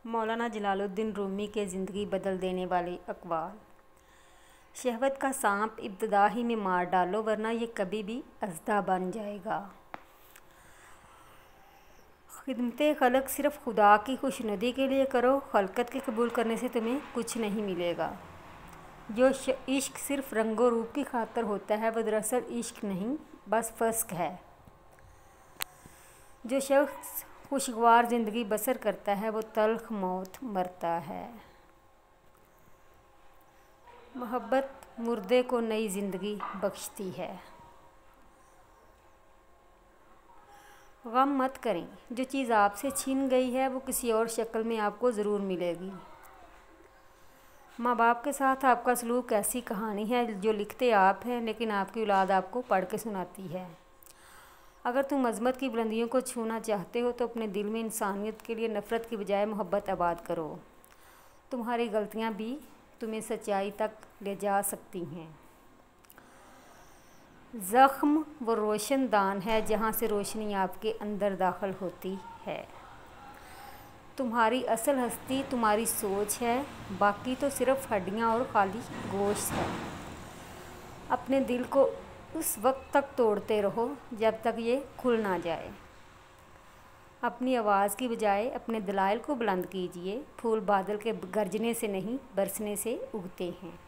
मौलाना जलालुद्दीन रूमी के ज़िंदगी बदल देने वाले अक़वाल। शहवत का सांप इब्तिदा ही में मार डालो, वरना ये कभी भी अज़दा बन जाएगा। खिदमत खलक सिर्फ़ खुदा की खुशनुदी के लिए करो, खलकत के कबूल करने से तुम्हें कुछ नहीं मिलेगा। जो इश्क सिर्फ़ रंगो रूप की खातर होता है, वह दरअसल इश्क नहीं, बस फ़स्क है। जो शख्स खुशगवार ज़िंदगी बसर करता है, वो तल्ख मौत मरता है। मोहब्बत मुर्दे को नई ज़िंदगी बख्शती है। गम मत करें, जो चीज़ आपसे छीन गई है वो किसी और शक्ल में आपको ज़रूर मिलेगी। माँ बाप के साथ आपका सलूक ऐसी कहानी है जो लिखते आप हैं, लेकिन आपकी औलाद आपको पढ़ के सुनाती है। अगर तुम अज़मत की बुलंदियों को छूना चाहते हो तो अपने दिल में इंसानियत के लिए नफ़रत की बजाय मोहब्बत आबाद करो। तुम्हारी गलतियाँ भी तुम्हें सच्चाई तक ले जा सकती हैं। ज़ख्म वो रोशनदान है जहाँ से रोशनी आपके अंदर दाखिल होती है। तुम्हारी असल हस्ती तुम्हारी सोच है, बाकी तो सिर्फ़ हड्डियाँ और खाली गोश्त है। अपने दिल को उस वक्त तक तोड़ते रहो जब तक ये खुल ना जाए। अपनी आवाज़ की बजाय अपने दलाइल को बुलंद कीजिए। फूल बादल के गरजने से नहीं, बरसने से उगते हैं।